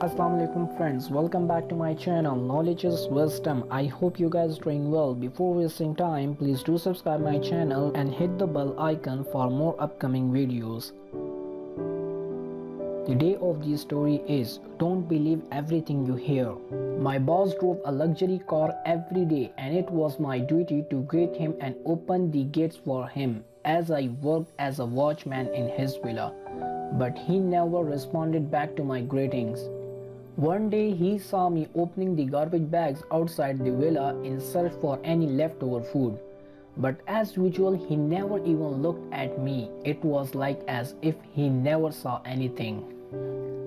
Assalamu alaikum friends, welcome back to my channel Knowledge is Wisdom. I hope you guys doing well. Before wasting time, please do subscribe my channel and hit the bell icon for more upcoming videos. The day of the story is don't believe everything you hear. My boss drove a luxury car every day and it was my duty to greet him and open the gates for him as I worked as a watchman in his villa. But he never responded back to my greetings. One day he saw me opening the garbage bags outside the villa in search for any leftover food. But as usual, he never even looked at me. It was like as if he never saw anything.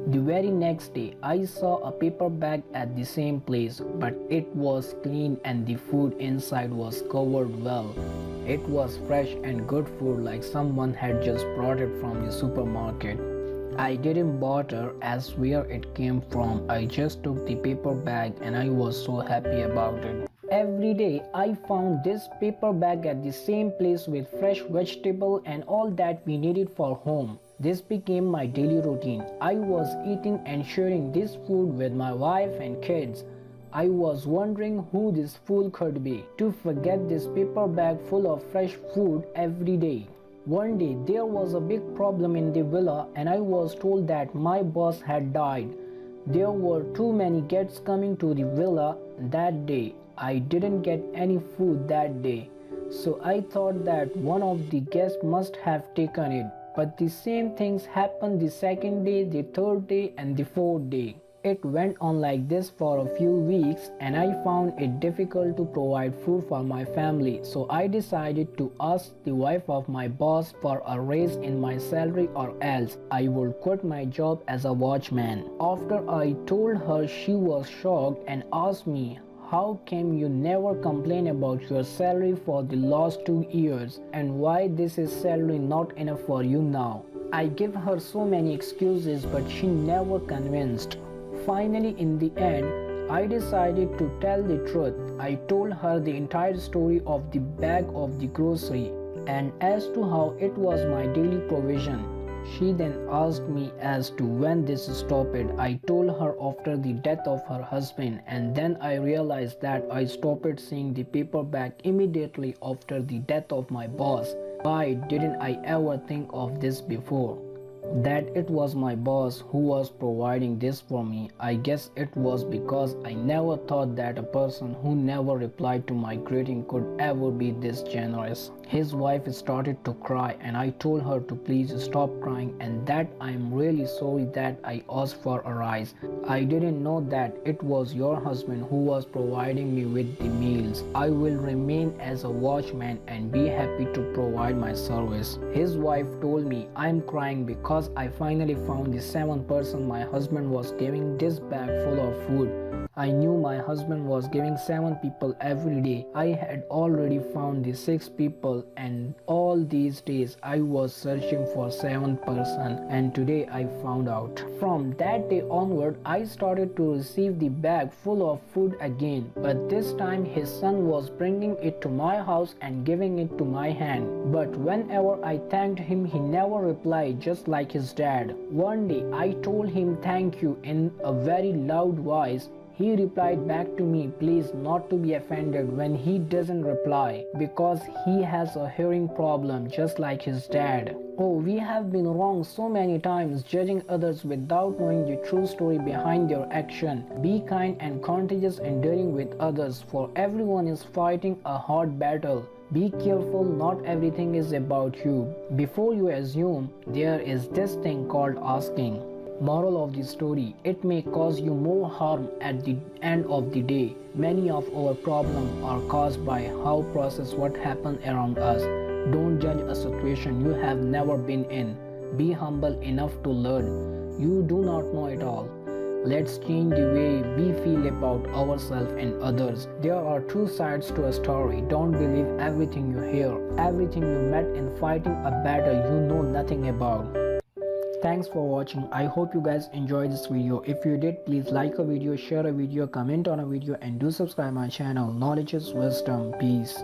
The very next day, I saw a paper bag at the same place, but it was clean and the food inside was covered well. It was fresh and good food like someone had just brought it from the supermarket. I didn't bother as where it came from. I just took the paper bag and I was so happy about it. Every day I found this paper bag at the same place with fresh vegetable and all that we needed for home. This became my daily routine. I was eating and sharing this food with my wife and kids. I was wondering who this fool could be to forget this paper bag full of fresh food every day. One day there was a big problem in the villa and I was told that my boss had died. There were too many guests coming to the villa that day. I didn't get any food that day, so I thought that one of the guests must have taken it. But the same things happened the second day, the third day and the fourth day. It went on like this for a few weeks and I found it difficult to provide food for my family. So I decided to ask the wife of my boss for a raise in my salary or else I would quit my job as a watchman. After I told her, she was shocked and asked me, how came you never complain about your salary for the last 2 years and why this is salary not enough for you now? I gave her so many excuses but she never convinced. Finally, in the end, I decided to tell the truth. I told her the entire story of the bag of the grocery and as to how it was my daily provision. She then asked me as to when this stopped. I told her after the death of her husband and then I realized that I stopped seeing the paper bag immediately after the death of my boss. Why didn't I ever think of this before? That it was my boss who was providing this for me. I guess it was because I never thought that a person who never replied to my greeting could ever be this generous. His wife started to cry and I told her to please stop crying and that I am really sorry that I asked for a rise. I didn't know that it was your husband who was providing me with the meals. I will remain as a watchman and be happy to provide my service. His wife told me I am crying because I finally found the 7th person my husband was giving this bag full of food. I knew my husband was giving 7 people every day. I had already found the 6 people and all these days I was searching for 7th person and today I found out. From that day onward I started to receive the bag full of food again, but this time his son was bringing it to my house and giving it to my hand. But whenever I thanked him he never replied, just like his dad. One day I told him thank you in a very loud voice. He replied back to me, please not to be offended when he doesn't reply because he has a hearing problem just like his dad. Oh, we have been wrong so many times judging others without knowing the true story behind their action. Be kind and contagious in dealing with others, for everyone is fighting a hard battle. Be careful, not everything is about you. Before you assume, there is this thing called asking. Moral of the story, it may cause you more harm at the end of the day. Many of our problems are caused by how process what happened around us. Don't judge a situation you have never been in. Be humble enough to learn. You do not know it all. Let's change the way we feel about ourselves and others. There are two sides to a story. Don't believe everything you hear. Everything you met in fighting a battle you know nothing about. Thanks for watching. I hope you guys enjoyed this video. If you did, please like a video, share a video, comment on a video and do subscribe my channel. Knowledge is wisdom. Peace.